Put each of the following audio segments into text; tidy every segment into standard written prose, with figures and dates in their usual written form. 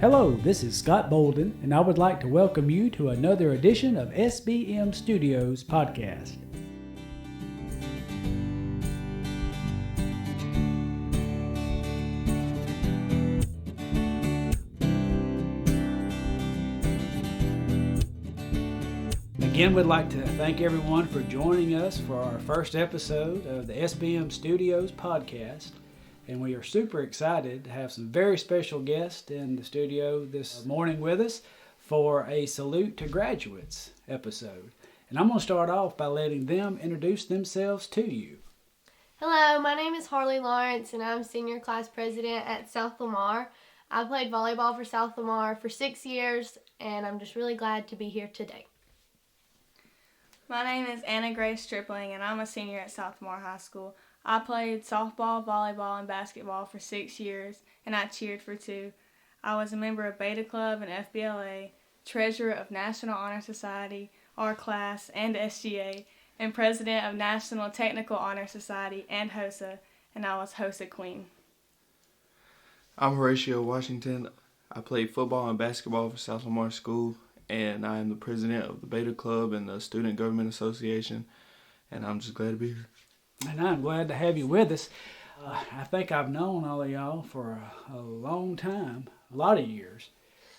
Hello, this is Scott Bouldin, and I would like to welcome you to another edition of SBM Studio's podcast. Again, we'd like to thank everyone for joining us for our first episode of the SBM Studios podcast. And we are super excited to have some very special guests in the studio this morning with us for a Salute to Graduates episode. And I'm going to start off by letting them introduce themselves to you. Hello, my name is Harley Lawrence, and I'm Senior Class President at South Lamar. I played volleyball for South Lamar for 6 years, and I'm just really glad to be here today. My name is Anna Grace Stripling, and I'm a senior at South Lamar High School. I played softball, volleyball, and basketball for 6 years, and I cheered for 2. I was a member of Beta Club and FBLA, treasurer of National Honor Society, our class, and SGA, and president of National Technical Honor Society and HOSA, and I was HOSA Queen. I'm Herachio, Washington. I played football and basketball for South Lamar School, and I am the president of the Beta Club and the Student Government Association, and I'm just glad to be here. And I'm glad to have you with us. I think I've known all of y'all for a long time, a lot of years.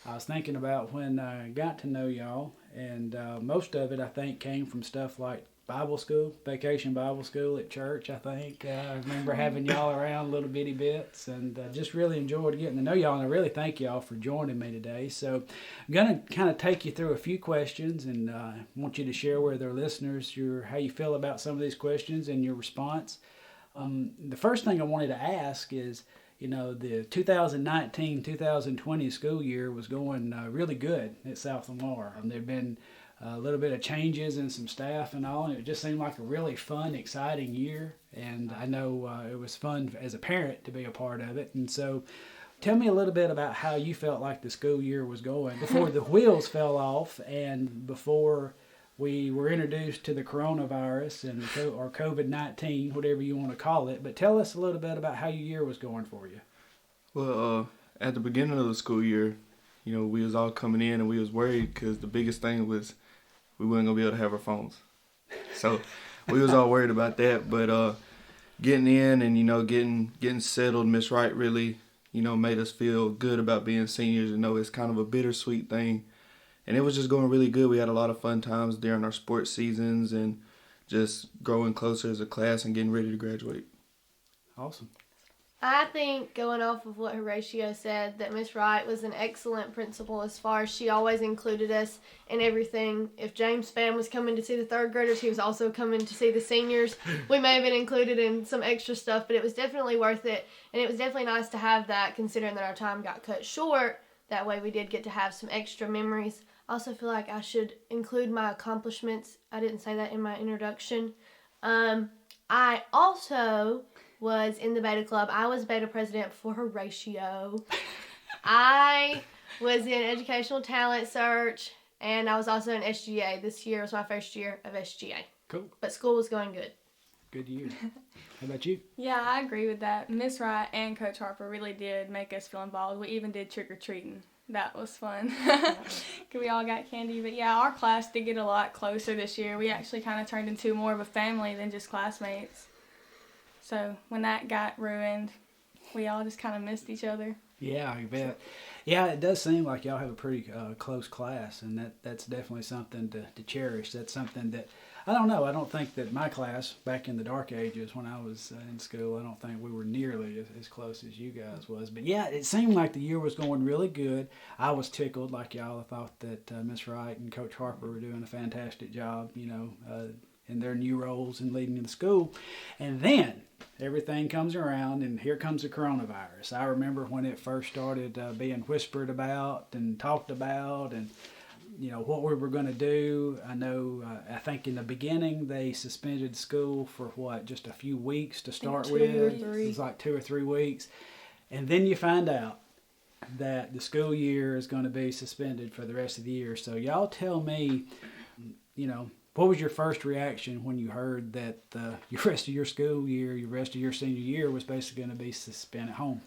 I was thinking about when I got to know y'all, and most of it, I think, came from stuff like Bible school, vacation Bible school at church, I think. I remember having y'all around little bitty bits, and just really enjoyed getting to know y'all, and I really thank y'all for joining me today. So I'm going to kind of take you through a few questions, and want you to share with our listeners how you feel about some of these questions and your response. The first thing I wanted to ask is, the 2019-2020 school year was going really good at South Lamar. There have been a little bit of changes in some staff and all, and it just seemed like a really fun, exciting year. And I know it was fun as a parent to be a part of it. And so tell me a little bit about how you felt like the school year was going before the wheels fell off and before we were introduced to the coronavirus or COVID-19, whatever you want to call it. But tell us a little bit about how your year was going for you. Well, at the beginning of the school year, we was all coming in and we was worried because the biggest thing was we weren't going to be able to have our phones. So we was all worried about that. But getting in and, getting settled, Miss Wright really, made us feel good about being seniors. It's kind of a bittersweet thing. And it was just going really good. We had a lot of fun times during our sports seasons and just growing closer as a class and getting ready to graduate. Awesome. I think, going off of what Herachio said, that Miss Wright was an excellent principal as far as she always included us in everything. If James Spann was coming to see the third graders, he was also coming to see the seniors. We may have been included in some extra stuff, but it was definitely worth it. And it was definitely nice to have that, considering that our time got cut short. That way we did get to have some extra memories. I also feel like I should include my accomplishments. I didn't say that in my introduction. I also was in the Beta Club. I was Beta President for Herachio. I was in Educational Talent Search, and I was also in SGA. This year was my first year of SGA. Cool. But school was going good. Good year. How about you? Yeah, I agree with that. Miss Wright and Coach Harper really did make us feel involved. We even did trick-or-treating. That was fun. We all got candy. But yeah, our class did get a lot closer this year. We actually kind of turned into more of a family than just classmates. So when that got ruined, we all just kind of missed each other. Yeah, I bet. Yeah, it does seem like y'all have a pretty close class, and that's definitely something to cherish. That's something that, I don't know, I don't think that my class, back in the dark ages when I was in school, I don't think we were nearly as close as you guys was. But yeah, it seemed like the year was going really good. I was tickled like y'all. I thought that Miss Wright and Coach Harper were doing a fantastic job, in their new roles and leading the school. And then everything comes around, and here comes the coronavirus. I remember when it first started being whispered about and talked about, and what we were going to do. I know, I think in the beginning they suspended school for just a few weeks to start with. It was like 2 or 3 weeks. And then you find out that the school year is going to be suspended for the rest of the year. So y'all tell me, what was your first reaction when you heard that the rest of your school year, the rest of your senior year was basically going to be spent at home?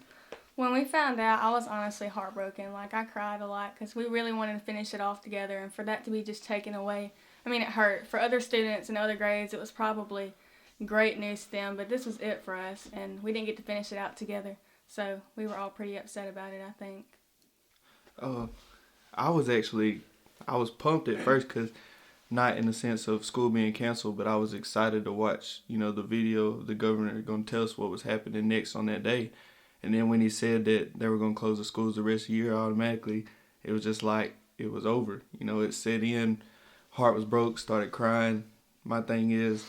When we found out, I was honestly heartbroken. Like, I cried a lot because we really wanted to finish it off together, and for that to be just taken away, I mean, it hurt. For other students in other grades, it was probably great news to them, but this was it for us, and we didn't get to finish it out together. So we were all pretty upset about it, I think. I was pumped at first because not in the sense of school being canceled, but I was excited to watch, the video of the governor going to tell us what was happening next on that day. And then when he said that they were going to close the schools the rest of the year, automatically, it was just like it was over. It set in, heart was broke, started crying. My thing is,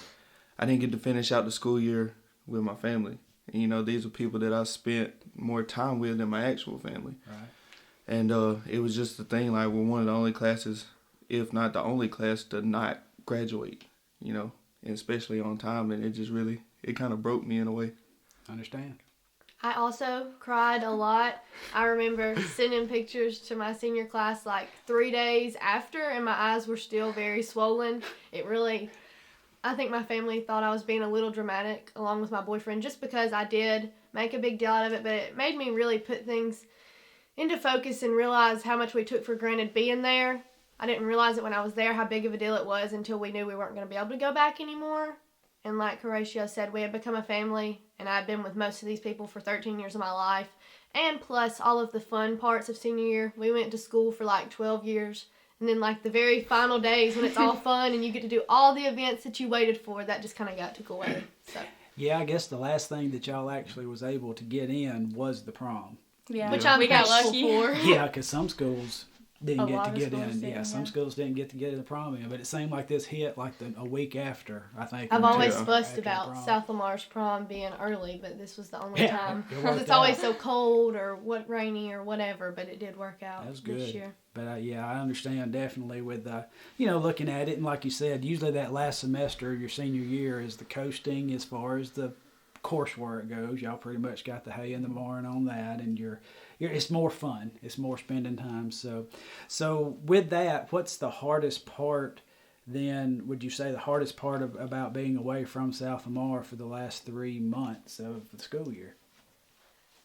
I didn't get to finish out the school year with my family. And, these were people that I spent more time with than my actual family. Right. And it was just the thing, like, we're one of the only classes, if not the only class, to not graduate, and especially on time. And it just really, it kind of broke me in a way. I understand. I also cried a lot. I remember sending pictures to my senior class like 3 days after, and my eyes were still very swollen. I think my family thought I was being a little dramatic along with my boyfriend just because I did make a big deal out of it, but it made me really put things into focus and realize how much we took for granted being there. I didn't realize it when I was there how big of a deal it was until we knew we weren't going to be able to go back anymore. And like Herachio said, we had become a family, and I'd been with most of these people for 13 years of my life. And plus all of the fun parts of senior year. We went to school for like 12 years. And then like the very final days when it's all fun and you get to do all the events that you waited for, that just kind of got took away. So. Yeah, I guess the last thing that y'all actually was able to get in was the prom. Yeah, which we got lucky for. Yeah, because some schools didn't get to get in. Yeah, some schools didn't get to get in the prom in, but it seemed like this hit like a week after, I think. I've always after fussed the about prom. South Lamar's prom being early, but this was the only time. It Because it's worked always out. so cold or rainy or whatever, but it did work out That was this good. year. But yeah, I understand definitely with, looking at it. And like you said, usually that last semester of your senior year is the coasting as far as the coursework goes. Y'all pretty much got the hay in the barn on that, and it's more fun. It's more spending time. So with that, what's the hardest part then? Would you say the hardest part about being away from South Lamar for the last 3 months of the school year?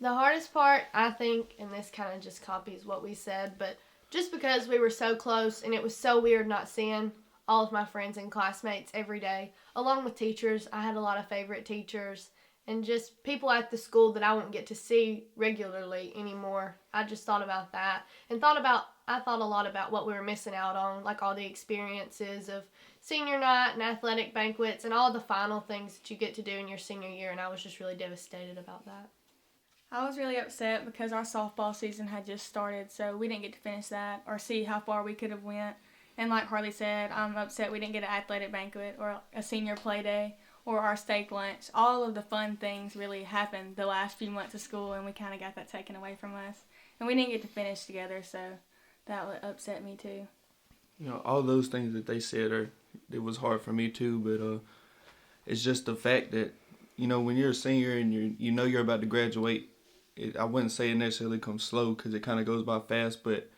The hardest part, I think, and this kind of just copies what we said, but just because we were so close and it was so weird not seeing all of my friends and classmates every day, along with teachers. I had a lot of favorite teachers and just people at the school that I won't get to see regularly anymore. I just thought about that and I thought a lot about what we were missing out on, like all the experiences of senior night and athletic banquets and all the final things that you get to do in your senior year, and I was just really devastated about that. I was really upset because our softball season had just started, so we didn't get to finish that or see how far we could have went. And like Harley said, I'm upset we didn't get an athletic banquet or a senior play day or our steak lunch. All of the fun things really happened the last few months of school, and we kind of got that taken away from us. And we didn't get to finish together, so that would upset me too. All those things that they said it was hard for me too, but it's just the fact that, when you're a senior and you're about to graduate, I wouldn't say it necessarily comes slow because it kind of goes by fast, but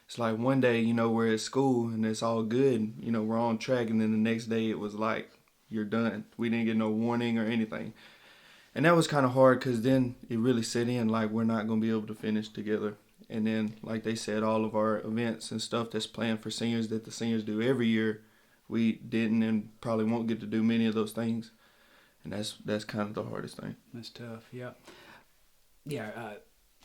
it's like one day, we're at school and it's all good, we're on track, and then the next day it was like, you're done. We didn't get no warning or anything. And that was kind of hard because then it really set in like we're not going to be able to finish together. And then, like they said, all of our events and stuff that's planned for seniors that the seniors do every year, we didn't and probably won't get to do many of those things. And that's kind of the hardest thing. That's tough, yeah. Yeah,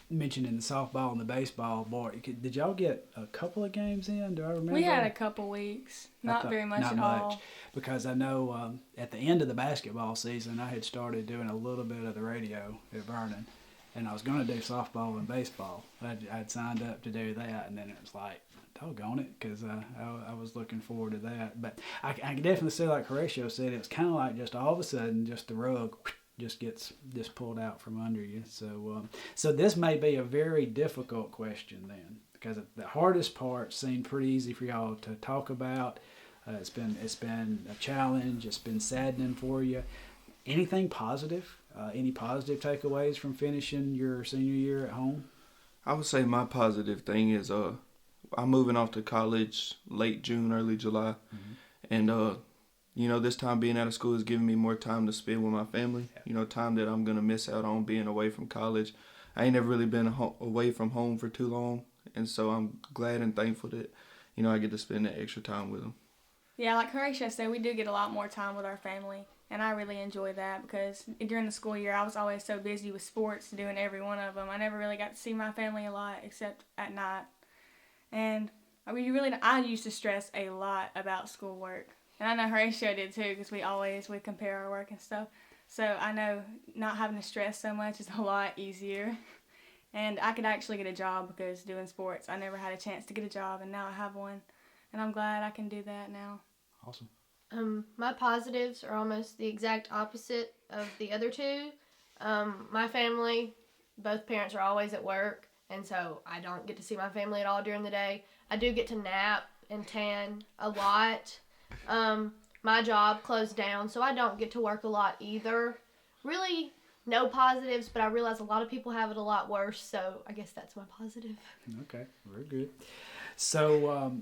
mentioning the softball and the baseball, boy, did y'all get a couple of games in? Do I remember? We had a couple weeks, not very much at all. Because I know at the end of the basketball season, I had started doing a little bit of the radio at Vernon, and I was going to do softball and baseball. I'd signed up to do that, and then it was like, doggone it, because I was looking forward to that. But I can definitely see, like Herachio said, it was kind of like just all of a sudden, just the rug just gets pulled out from under you. So this may be a very difficult question then, because the hardest part seemed pretty easy for y'all to talk about. It's been a challenge. It's been saddening for you. Anything positive? Any positive takeaways from finishing your senior year at home? I would say my positive thing is I'm moving off to college late June, early July, and this time being out of school is giving me more time to spend with my family. Time that I'm gonna miss out on being away from college. I ain't never really been away from home for too long, and so I'm glad and thankful that, I get to spend that extra time with them. Yeah, like Herachio said, we do get a lot more time with our family, and I really enjoy that because during the school year, I was always so busy with sports, doing every one of them. I never really got to see my family a lot except at night. And I used to stress a lot about schoolwork. And I know Herachio did too, because we always would compare our work and stuff. So I know not having to stress so much is a lot easier. And I could actually get a job because doing sports, I never had a chance to get a job, and now I have one. And I'm glad I can do that now. Awesome. My positives are almost the exact opposite of the other two. My family, both parents are always at work, and so I don't get to see my family at all during the day. I do get to nap and tan a lot. My job closed down, so I don't get to work a lot either. Really, no positives, but I realize a lot of people have it a lot worse, so I guess that's my positive. Okay, very good. So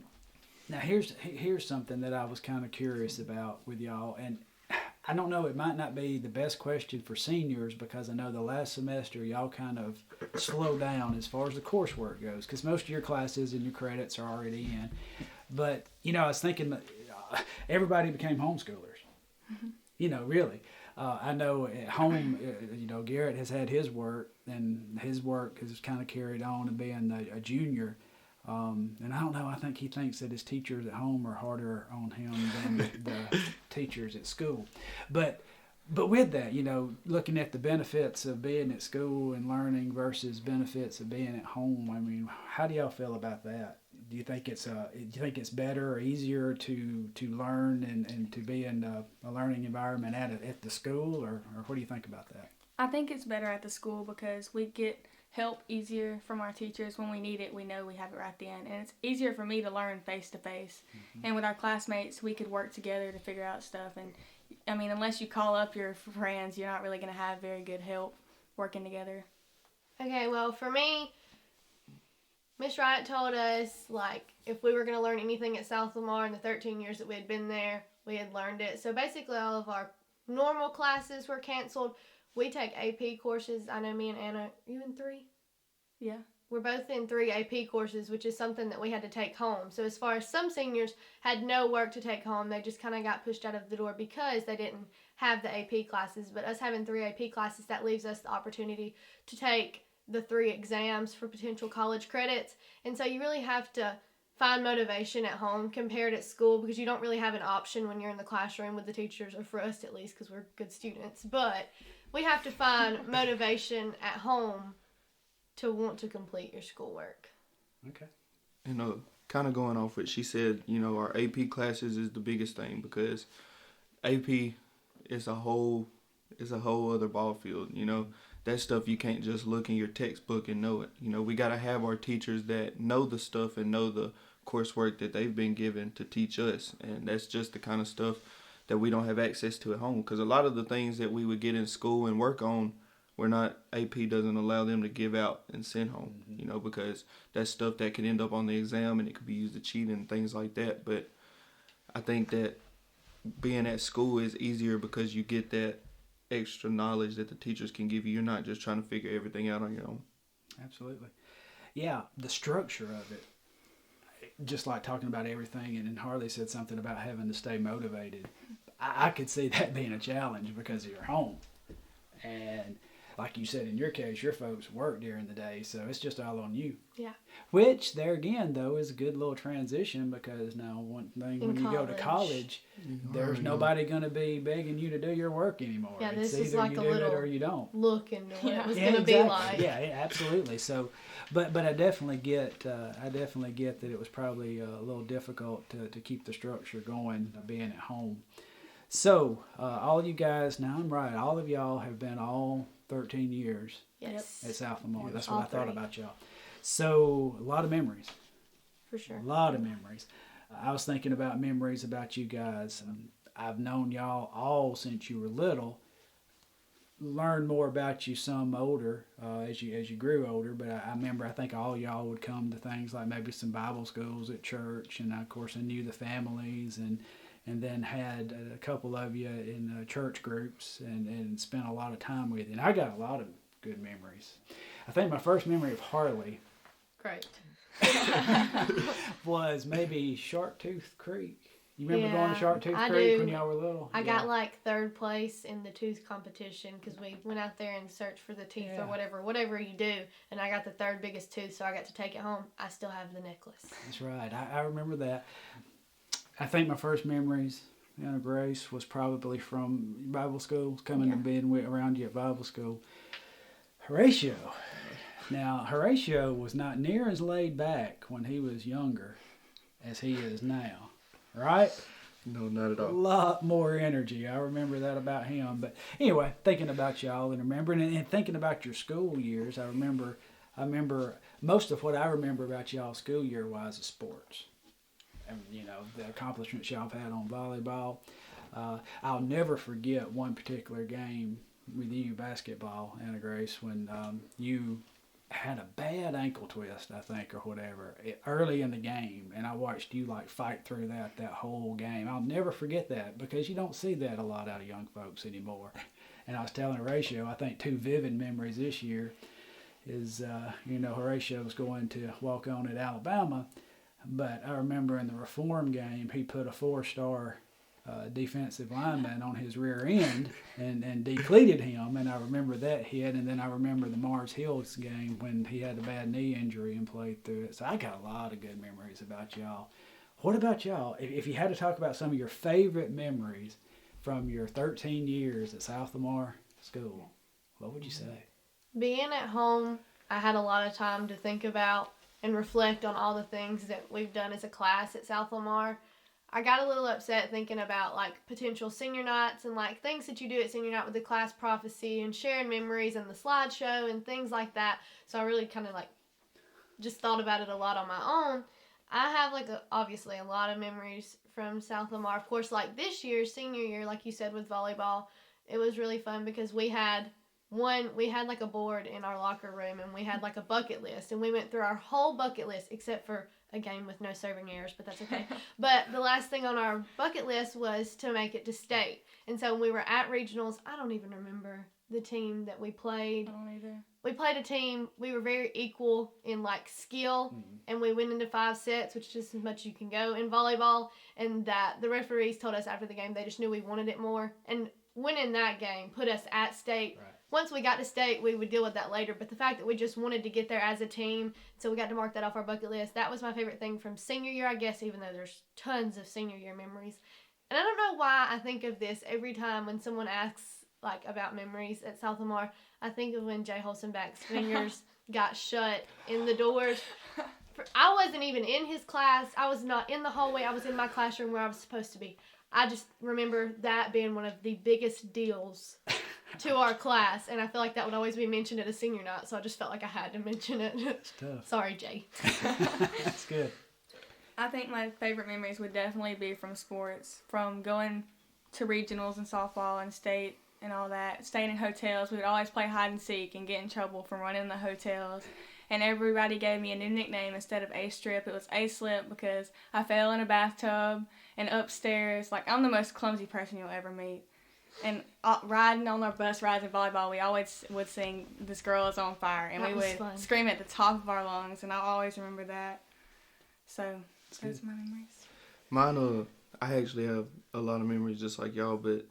now here's something that I was kind of curious about with y'all, and I don't know, it might not be the best question for seniors because I know the last semester y'all kind of slowed down as far as the coursework goes because most of your classes and your credits are already in. But, I was thinking that everybody became homeschoolers, really. I know at home, Garrett has had his work, and his work has kind of carried on and being a junior. And I don't know, I think he thinks that his teachers at home are harder on him than the teachers at school. But with that, looking at the benefits of being at school and learning versus benefits of being at home, I mean, how do y'all feel about that? Do you think it's better or easier to learn and to be in a learning environment at the school, or what do you think about that? I think it's better at the school because we get help easier from our teachers. When we need it, we know we have it right then. And it's easier for me to learn face-to-face. And with our classmates, we could work together to figure out stuff. And, I mean, unless you call up your friends, you're not really going to have very good help working together. Okay, well, for me, Miss Wright told us, if we were going to learn anything at South Lamar in the 13 years that we had been there, we had learned it. So basically all of our normal classes were canceled. We take AP courses. I know me and Anna, are you in 3? Yeah. We're both in 3 AP courses, which is something that we had to take home. So as far as some seniors had no work to take home, they just kind of got pushed out of the door because they didn't have the AP classes. But us having 3 AP classes, that leaves us the opportunity to take the 3 exams for potential college credits. And so you really have to find motivation at home compared at school because you don't really have an option when you're in the classroom with the teachers, or for us at least because we're good students. But we have to find motivation at home to want to complete your schoolwork. Okay. Kind of going off what she said, our AP classes is the biggest thing because AP is a whole other ball field. That stuff you can't just look in your textbook and know it. We got to have our teachers that know the stuff and know the coursework that they've been given to teach us, and that's just the kind of stuff that we don't have access to at home, because a lot of the things that we would get in school and work on, AP doesn't allow them to give out and send home, because that's stuff that could end up on the exam and it could be used to cheat and things like that. But I think that being at school is easier because you get that extra knowledge that the teachers can give you. You're not just trying to figure everything out on your own. Absolutely. Yeah, the structure of it, just like talking about everything, and then Harley said something about having to stay motivated. I could see that being a challenge because of your home. And like you said, in your case, your folks work during the day, so it's just all on you. Yeah. Which, there again, though, is a good little transition because now one thing, when you go to college, there's nobody going to be begging you to do your work anymore. Yeah, this it's is either like you a do little it or you don't. Look into what it was Yeah, going to exactly. be like. Yeah, absolutely. So, but I definitely get that it was probably a little difficult to keep the structure going, being at home. So, all you guys, now I'm right, all of y'all have been all 13 years Yes. at South Lamar. Yes. That's what All I thought 3. about y'all. So, a lot of memories. For sure. A lot of memories. I was thinking about memories about you guys. I've known y'all all since you were little. Learned more about you some older as you grew older. But I remember, I think all y'all would come to things like maybe some Bible schools at church, and of course I knew the families, and then had a couple of you in church groups and spent a lot of time with you. And I got a lot of good memories. I think my first memory of Harley Great. was maybe Sharktooth Creek. You remember Yeah, going to Sharktooth I Creek do. when y'all were little? I got like third place in the tooth competition because we went out there and searched for the teeth or whatever you do, and I got the third biggest tooth, so I got to take it home. I still have the necklace. That's right. I remember that. I think my first memories, Anna Grace, was probably from Bible school, coming to bed with around you at Bible school. Herachio. Now, Herachio was not near as laid back when he was younger as he is now, right? No, not at A all. lot more energy. I remember that about him. But anyway, thinking about y'all and remembering and thinking about your school years, I remember most of what I remember about y'all's school year was the sports. And, you know, the accomplishments y'all have had on volleyball. I'll never forget one particular game with you, basketball, Anna Grace, when you had a bad ankle twist, I think, or whatever, early in the game, and I watched you like fight through that whole game. I'll never forget that because you don't see that a lot out of young folks anymore. And I was telling Herachio, I think two vivid memories this year is, Herachio was going to walk on at Alabama, but I remember in the reform game, he put a 4-star defensive lineman on his rear end and decleated him, and I remember that hit, and then I remember the Mars Hills game when he had a bad knee injury and played through it. So I got a lot of good memories about y'all. What about y'all? If you had to talk about some of your favorite memories from your 13 years at South Lamar School, what would you say? Being at home, I had a lot of time to think about and reflect on all the things that we've done as a class at South Lamar. I got a little upset thinking about like potential senior nights and like things that you do at senior night with the class prophecy and sharing memories and the slideshow and things like that. So I really kind of like just thought about it a lot on my own. I have like obviously a lot of memories from South Lamar. Of course, like this year, senior year, like you said with volleyball, it was really fun because we had like a board in our locker room and we had like a bucket list and we went through our whole bucket list except for a game with no serving errors, but that's okay. But the last thing on our bucket list was to make it to state. And so when we were at regionals, I don't even remember the team that we played. I don't either. We played a team, we were very equal in like skill, and we went into 5 sets, which is just as much as you can go in volleyball, and that the referees told us after the game they just knew we wanted it more. And winning that game put us at state. Right. Once we got to state, we would deal with that later. But the fact that we just wanted to get there as a team, so we got to mark that off our bucket list, that was my favorite thing from senior year, I guess, even though there's tons of senior year memories. And I don't know why I think of this every time when someone asks like about memories at South Lamar. I think of when Jay Holzenbach's fingers got shut in the doors. I wasn't even in his class. I was not in the hallway. I was in my classroom where I was supposed to be. I just remember that being one of the biggest deals to our class, and I feel like that would always be mentioned at a senior night, so I just felt like I had to mention it. It's tough. Sorry, Jay. That's good. I think my favorite memories would definitely be from sports, from going to regionals and softball and state and all that, staying in hotels. We would always play hide and seek and get in trouble from running the hotels. And everybody gave me a new nickname instead of A-Strip. It was A-Slip because I fell in a bathtub and upstairs. Like, I'm the most clumsy person you'll ever meet. And riding on our bus rides in volleyball, we always would sing "This Girl Is on Fire," and we would scream at the top of our lungs, and I'll always remember that. So those are my memories. Mine, I actually have a lot of memories just like y'all, but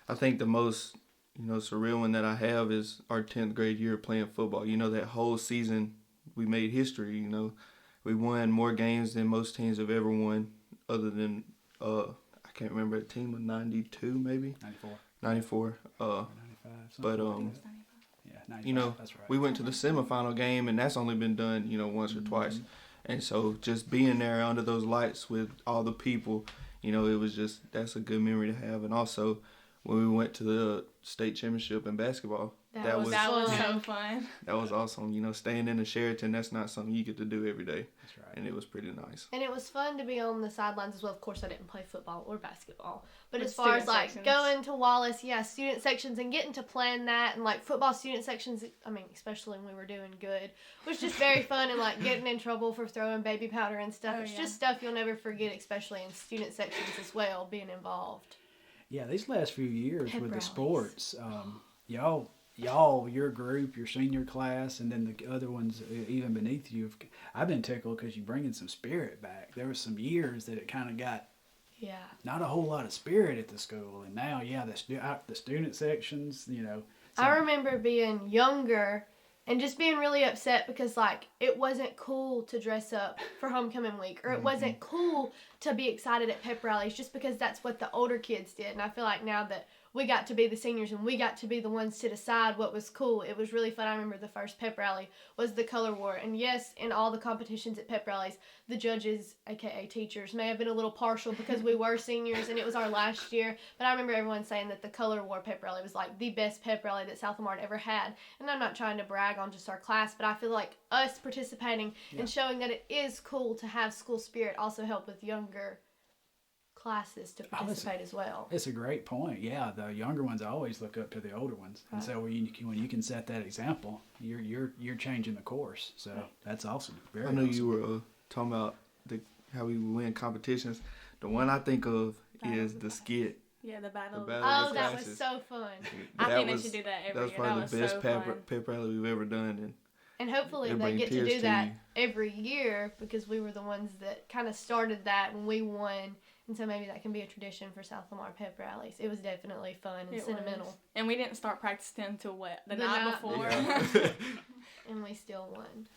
I think the most, surreal one that I have is our 10th grade year playing football. That whole season we made history. We won more games than most teams have ever won, other than I can't remember, a team of 92 maybe. 94. 95. But yeah, 95, that's right. we went to the semifinal game, and that's only been done once or twice. And so just being there under those lights with all the people, it was that's a good memory to have. And also when we went to the state championship in basketball, that was so fun. That was awesome. Staying in the Sheraton, that's not something you get to do every day. That's right. And it was pretty nice. And it was fun to be on the sidelines as well. Of course, I didn't play football or basketball. But With as far as, student sections. going to Wallace, student sections and getting to plan that and, football student sections, especially when we were doing good, was just very fun and, getting in trouble for throwing baby powder and stuff. It's just stuff you'll never forget, especially in student sections as well, being involved. Yeah, these last few years Pep with rallies. the sports, y'all y'all, your group, your senior class, and then the other ones even beneath you, I've been tickled because you're bringing some spirit back. There was some years that it kind of got not a whole lot of spirit at the school, and now, the student sections, I remember being younger and just being really upset because, like, it wasn't cool to dress up for homecoming week, or it wasn't cool to be excited at pep rallies just because that's what the older kids did. And I feel like now that we got to be the seniors and we got to be the ones to decide what was cool, it was really fun. I remember the first pep rally was the color war. And yes, in all the competitions at pep rallies, the judges, aka teachers, may have been a little partial because we were seniors and it was our last year. But I remember everyone saying that the color war pep rally was like the best pep rally that South Lamar had ever had. And I'm not trying to brag on just our class, but I feel like us participating and showing that it is cool to have school spirit also helped with younger classes to participate as well. It's a great point. Yeah, the younger ones always look up to the older ones, and so when you can set that example, you're changing the course. So that's awesome. I know you were talking about how we win competitions. The one I think of is the skit. Yeah, the battle. Oh, that was so fun. I think they should do that every year. That was probably the best pep rally we've ever done. And hopefully they get to do that every year because we were the ones that kind of started that when we won. And so maybe that can be a tradition for South Lamar pep rallies. It was definitely fun and sentimental. Was. And we didn't start practicing until the night before. Yeah. And we still won.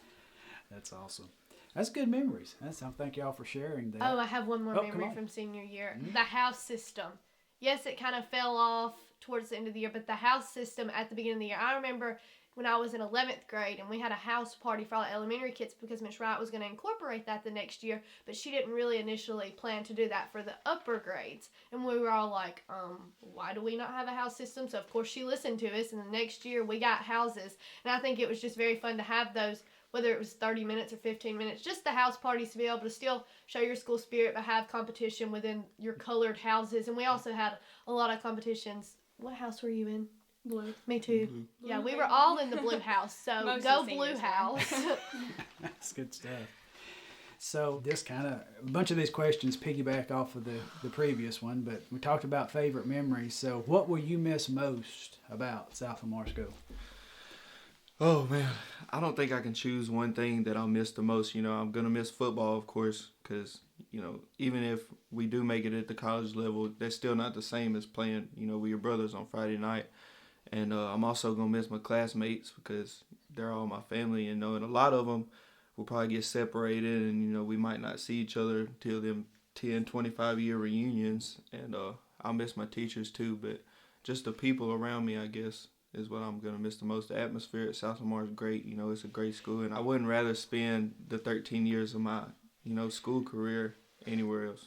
That's awesome. That's good memories. I thank y'all for sharing that. Oh, I have one more memory from senior year. Mm-hmm. The house system. Yes, it kind of fell off towards the end of the year, but the house system at the beginning of the year. I remember when I was in 11th grade and we had a house party for all the elementary kids because Miss Wright was going to incorporate that the next year, but she didn't really initially plan to do that for the upper grades. And we were all like, why do we not have a house system? So of course she listened to us, and the next year we got houses. And I think it was just very fun to have those, whether it was 30 minutes or 15 minutes, just the house parties, to be able to still show your school spirit but have competition within your colored houses. And we also had a lot of competitions. What house were you in? Blue. Me too. Blue. Yeah, we were all in the blue house, so go blue house. That's good stuff. So this a bunch of these questions piggyback off of the previous one, but we talked about favorite memories. So what will you miss most about South Lamar School? Oh man, I don't think I can choose one thing that I'll miss the most. I'm going to miss football, of course, because, even if we do make it at the college level, that's still not the same as playing, with your brothers on Friday night. And I'm also going to miss my classmates because they're all my family, and a lot of them will probably get separated, and, we might not see each other until them 10, 25-year reunions. And I'll miss my teachers too, but just the people around me, I guess, is what I'm going to miss the most. The atmosphere at South Lamar is great. It's a great school, and I wouldn't rather spend the 13 years of my, school career anywhere else.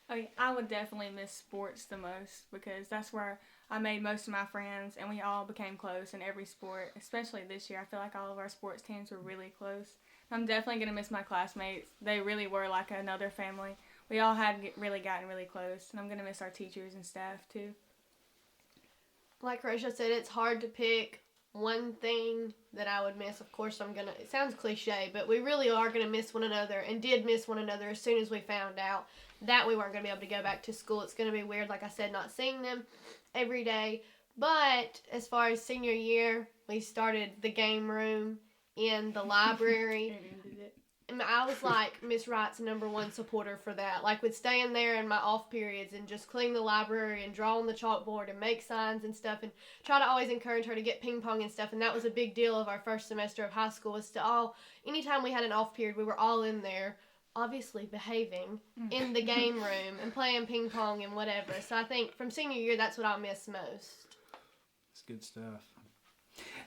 Oh, yeah, I would definitely miss sports the most because that's where I made most of my friends, and we all became close in every sport, especially this year. I feel like all of our sports teams were really close. I'm definitely going to miss my classmates. They really were like another family. We all had really gotten really close, and I'm going to miss our teachers and staff too. Like Herachio said, it's hard to pick one thing that I would miss. Of course, it sounds cliche, but we really are going to miss one another, and did miss one another as soon as we found out that we weren't going to be able to go back to school. It's going to be weird, like I said, not seeing them every day. But as far as senior year, we started the game room in the library. And I was like Miss Wright's #1 supporter for that. Like, would stay in there in my off periods and just clean the library and draw on the chalkboard and make signs and stuff, and try to always encourage her to get ping pong and stuff. And that was a big deal of our first semester of high school, was to anytime we had an off period, we were all in there, obviously behaving in the game room and playing ping pong and whatever. So I think from senior year, that's what I'll miss most. That's good stuff.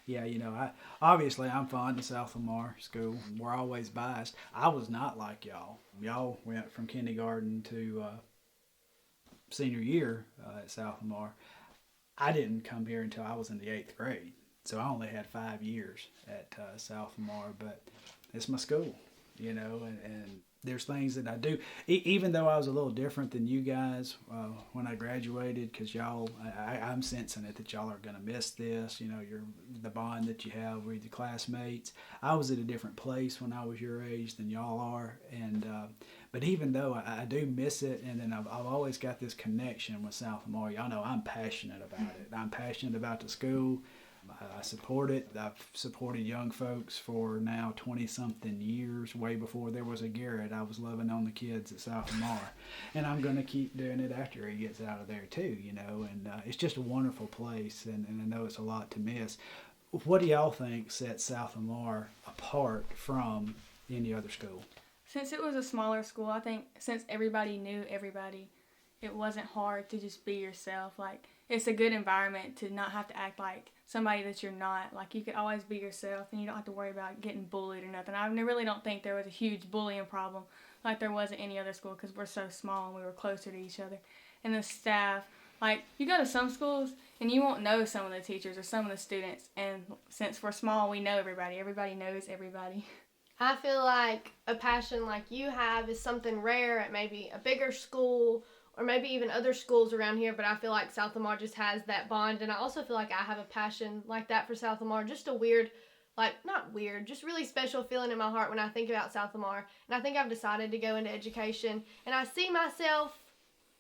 Yeah, obviously I'm fond of South Lamar School. We're always biased. I was not like y'all. Y'all went from kindergarten to senior year at South Lamar. I didn't come here until I was in the 8th grade. So I only had 5 years at South Lamar, but it's my school, and there's things that I do, even though I was a little different than you guys when I graduated, because I'm sensing it that y'all are going to miss this, the bond that you have with your classmates. I was at a different place when I was your age than y'all are, and but even though I do miss it, and then I've always got this connection with South Lamar. Y'all know I'm passionate about it. I'm passionate about the school. I support it. I've supported young folks for now 20-something years. Way before there was a Garrett, I was loving on the kids at South Lamar. And I'm going to keep doing it after he gets out of there too, you know. And it's just a wonderful place, and I know it's a lot to miss. What do y'all think sets South Lamar apart from any other school? Since it was a smaller school, I think since everybody knew everybody, it wasn't hard to just be yourself. Like, it's a good environment to not have to act like somebody that you're not. Like, you could always be yourself, and you don't have to worry about getting bullied or nothing. I really don't think there was a huge bullying problem like there was at any other school, because we're so small and we were closer to each other. And the staff, like, you go to some schools and you won't know some of the teachers or some of the students, and since we're small, we know everybody. Everybody knows everybody. I feel like a passion like you have is something rare at maybe a bigger school or maybe even other schools around here, but I feel like South Lamar just has that bond, and I also feel like I have a passion like that for South Lamar, just a weird, like, not weird, just really special feeling in my heart when I think about South Lamar, and I think I've decided to go into education, and I see myself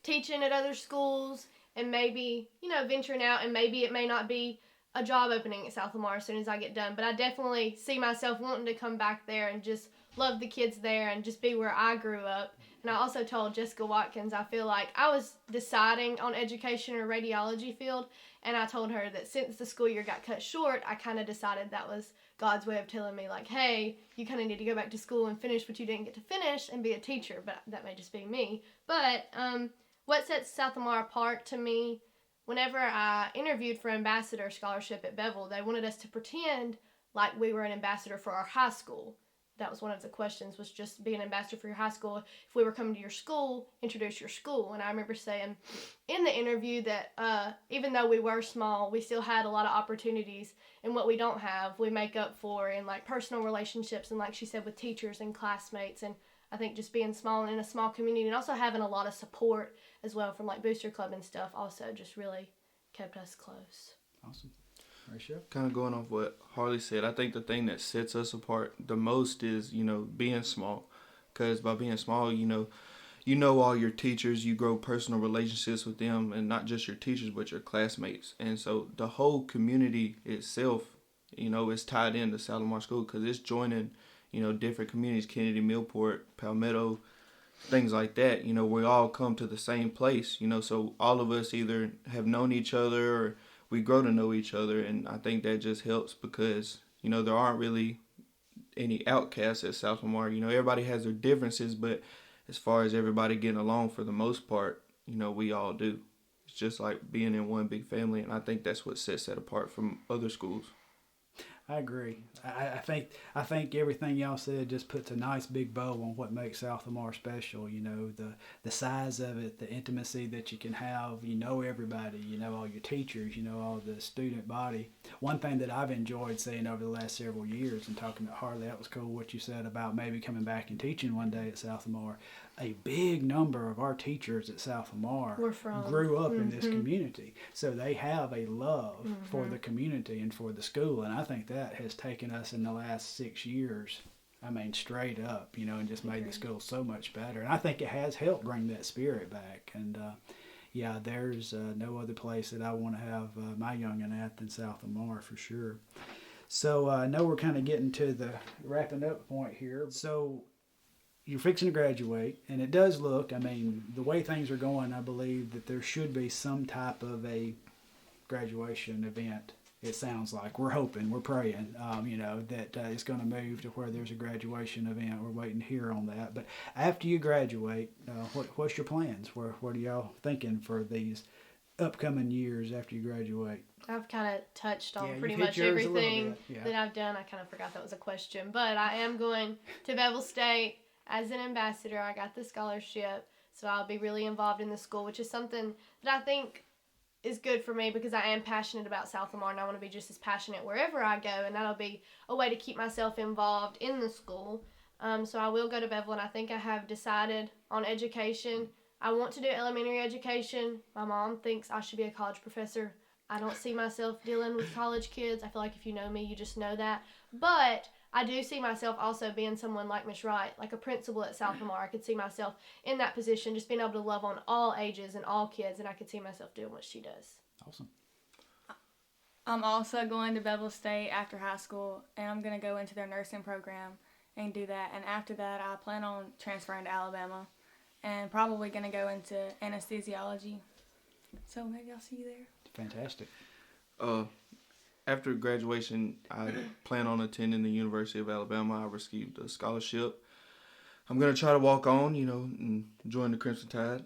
teaching at other schools and maybe, you know, venturing out, and maybe it may not be a job opening at South Lamar as soon as I get done, but I definitely see myself wanting to come back there and just love the kids there and just be where I grew up. And I also told Jessica Watkins, I feel like I was deciding on education or radiology field, and I told her that since the school year got cut short, I kind of decided that was God's way of telling me, like, hey, you kind of need to go back to school and finish what you didn't get to finish and be a teacher, but that may just be me. But what sets South Lamar apart to me, whenever I interviewed for ambassador scholarship at Bevel, they wanted us to pretend like we were an ambassador for our high school. That was one of the questions, was just be an ambassador for your high school. If we were coming to your school, introduce your school. And I remember saying in the interview that even though we were small, we still had a lot of opportunities, and what we don't have, we make up for in like personal relationships, and like she said, with teachers and classmates. And I think just being small and in a small community, and also having a lot of support as well from like Booster Club and stuff, also just really kept us close. Awesome. Herachio? Kind of going off what Harley said, I think the thing that sets us apart the most is, you know, being small. Because by being small, you know all your teachers, you grow personal relationships with them, and not just your teachers, but your classmates. And so the whole community itself, you know, is tied into South Lamar School, because it's joining, you know, different communities, Kennedy, Millport, Palmetto, things like that. You know, we all come to the same place, you know, so all of us either have known each other or we grow to know each other. And I think that just helps because, you know, there aren't really any outcasts at South Lamar. You know, everybody has their differences, but as far as everybody getting along for the most part, you know, we all do. It's just like being in one big family, and I think that's what sets that apart from other schools. I agree. I think everything y'all said just puts a nice big bow on what makes South Lamar special. You know, the size of it, the intimacy that you can have. You know everybody. You know all your teachers. You know all the student body. One thing that I've enjoyed seeing over the last several years, and talking to Harley, that was cool what you said about maybe coming back and teaching one day at South Lamar. A big number of our teachers at South Lamar grew up in this community. So they have a love for the community and for the school. And I think that has taken us in the last 6 years, I mean, straight up, you know, and just made the school so much better. And I think it has helped bring that spirit back. And, yeah, there's no other place that I want to have my youngin' at than South Lamar for sure. So I know we're kind of getting to the wrapping up point here. So you're fixing to graduate, and it does look, I mean, the way things are going, I believe that there should be some type of a graduation event. It sounds like we're hoping, we're praying, you know, that it's going to move to where there's a graduation event. We're waiting to hear on that. But after you graduate, what's your plans? What are y'all thinking for these upcoming years after you graduate? I've kind of touched on pretty much everything that I've done. I kind of forgot that was a question, but I am going to Bevel State as an ambassador. I got the scholarship, so I'll be really involved in the school, which is something that I think is good for me because I am passionate about South Lamar, and I want to be just as passionate wherever I go, and that'll be a way to keep myself involved in the school. So I will go to Bevel, and I think I have decided on education. I want to do elementary education. My mom thinks I should be a college professor. I don't see myself dealing with college kids. I feel like if you know me, you just know that. But I do see myself also being someone like Miss Wright, like a principal at South Lamar. I could see myself in that position, just being able to love on all ages and all kids, and I could see myself doing what she does. Awesome. I'm also going to Bevel State after high school, and I'm going to go into their nursing program and do that. And after that, I plan on transferring to Alabama and probably going to go into anesthesiology. So maybe I'll see you there. Fantastic. After graduation, I plan on attending the University of Alabama. I received a scholarship. I'm going to try to walk on, and join the Crimson Tide.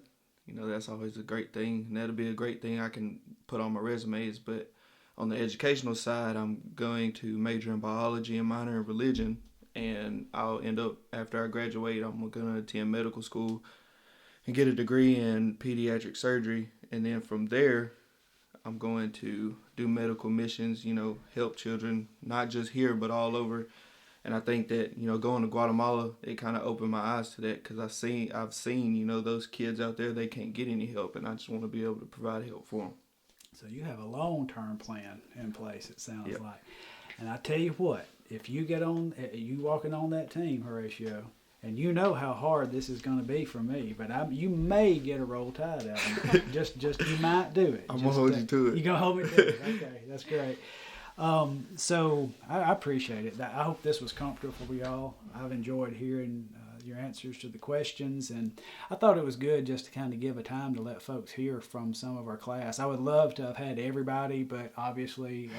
That's always a great thing, and that'll be a great thing I can put on my resumes. But on the educational side, I'm going to major in biology and minor in religion, and I'll end up, after I graduate, I'm going to attend medical school and get a degree in pediatric surgery, and then from there, I'm going to do medical missions, help children, not just here, but all over. And I think that, going to Guatemala, it kind of opened my eyes to that, because I've seen, those kids out there, they can't get any help, and I just want to be able to provide help for them. So you have a long-term plan in place, it sounds Yep. like. And I tell you what, if you you walking on that team, Herachio, and you know how hard this is going to be for me, but you may get a roll tide out of me. just you might do it. I'm going to hold you to it. You're going to hold me to it. Okay, that's great. So I appreciate it. I hope this was comfortable for y'all. I've enjoyed hearing your answers to the questions, and I thought it was good just to kind of give a time to let folks hear from some of our class. I would love to have had everybody, but obviously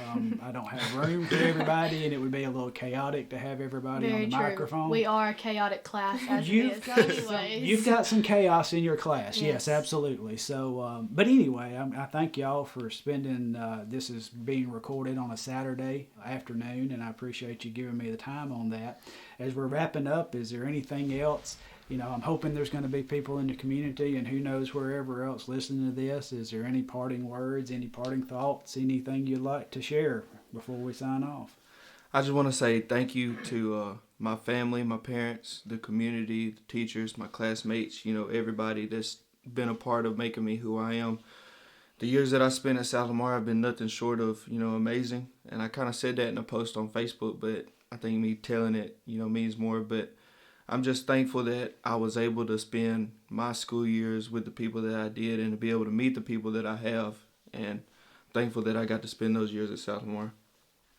I don't have room for everybody, and it would be a little chaotic to have everybody on the microphone. We are a chaotic class as You've it is. Anyways. You've got some chaos in your class. Yes. Yes, absolutely. So, but anyway, I thank y'all for spending, this is being recorded on a Saturday afternoon, and I appreciate you giving me the time on that. As we're wrapping up, is there anything else? I'm hoping there's going to be people in the community, and who knows, wherever else listening to this. Is there any parting words, any parting thoughts, anything you'd like to share before we sign off? I just want to say thank you to my family, my parents, the community, the teachers, my classmates, everybody that's been a part of making me who I am. The years that I spent at South Lamar have been nothing short of, amazing. And I kind of said that in a post on Facebook, but I think me telling it, means more. But I'm just thankful that I was able to spend my school years with the people that I did, and to be able to meet the people that I have. And thankful that I got to spend those years at South Lamar.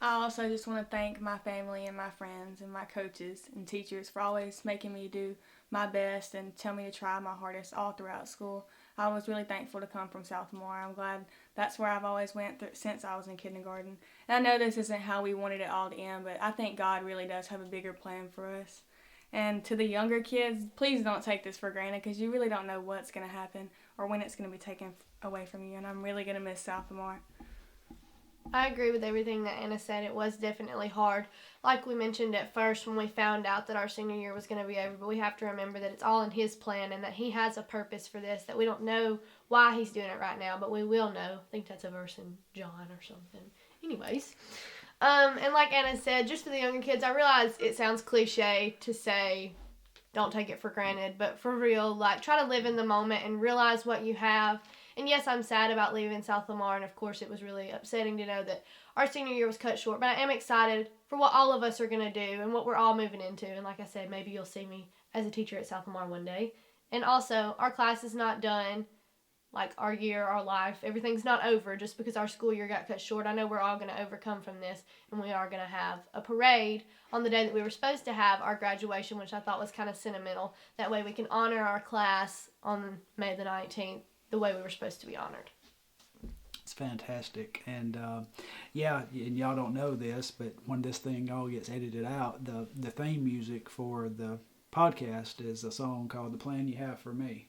I also just want to thank my family and my friends and my coaches and teachers for always making me do my best and tell me to try my hardest all throughout school. I was really thankful to come from South Lamar. I'm glad that's where I've always went since I was in kindergarten. And I know this isn't how we wanted it all to end, but I think God really does have a bigger plan for us. And to the younger kids, please don't take this for granted, because you really don't know what's going to happen or when it's going to be taken away from you. And I'm really going to miss South Lamar. I agree with everything that Anna said. It was definitely hard. Like we mentioned at first when we found out that our senior year was going to be over, but we have to remember that it's all in His plan, and that He has a purpose for this, that we don't know why He's doing it right now, but we will know. I think that's a verse in John or something. Anyways. And like Anna said, just for the younger kids, I realize it sounds cliche to say don't take it for granted, but for real, try to live in the moment and realize what you have. And yes, I'm sad about leaving South Lamar, and of course it was really upsetting to know that our senior year was cut short, but I am excited for what all of us are going to do and what we're all moving into. And like I said, maybe you'll see me as a teacher at South Lamar one day. And also, our class is not done, our year, our life. Everything's not over just because our school year got cut short. I know we're all going to overcome from this, and we are going to have a parade on the day that we were supposed to have our graduation, which I thought was kind of sentimental. That way we can honor our class on May the 19th. The way we were supposed to be honored. It's fantastic. And and y'all don't know this, but when this thing all gets edited out, the theme music for the podcast is a song called The Plan You Have for Me.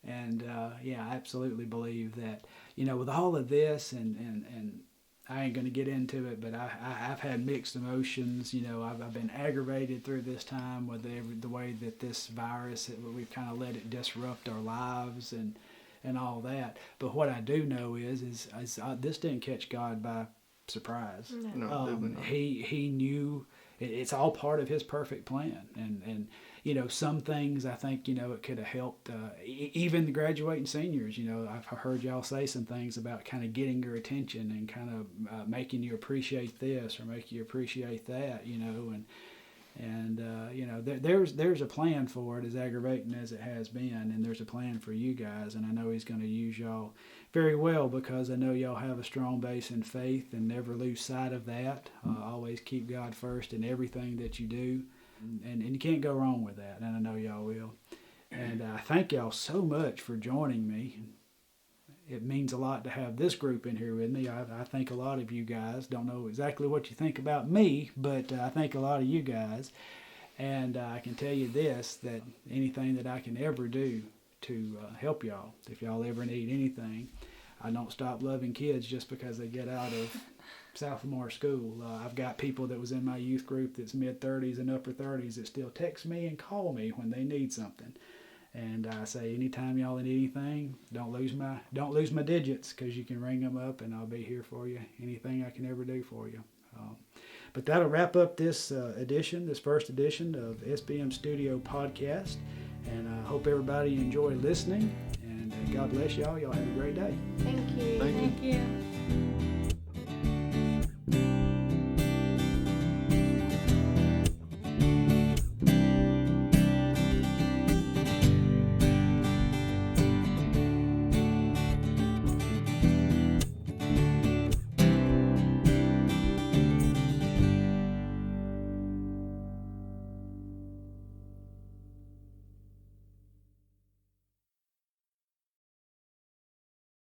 And I absolutely believe that, with all of this, and I ain't going to get into it, but I've had mixed emotions. I've been aggravated through this time with the way that this virus, we've kind of let it disrupt our lives and all that. But what I do know is this didn't catch God by surprise. No. Definitely not. He knew it's all part of His perfect plan. And some things I think, it could have helped, even the graduating seniors. I've heard y'all say some things about kind of getting your attention and kind of making you appreciate this or make you appreciate that, and And there's a plan for it, as aggravating as it has been, and there's a plan for you guys. And I know He's going to use y'all very well, because I know y'all have a strong base in faith, and never lose sight of that. Always keep God first in everything that you do, and you can't go wrong with that. And I know y'all will. And I thank y'all so much for joining me. It means a lot to have this group in here with me. I think a lot of you guys, don't know exactly what you think about me, but I think a lot of you guys. And I can tell you this, that anything that I can ever do to help y'all, if y'all ever need anything, I don't stop loving kids just because they get out of South Lamar School. I've got people that was in my youth group that's mid-30s and upper 30s that still text me and call me when they need something. And I say, anytime y'all need anything, don't lose my digits, because you can ring them up and I'll be here for you. Anything I can ever do for you. But that'll wrap up this first edition of SBM Studio podcast. And I hope everybody enjoyed listening. And God bless y'all. Y'all have a great day. Thank you. Thank you. Thank you.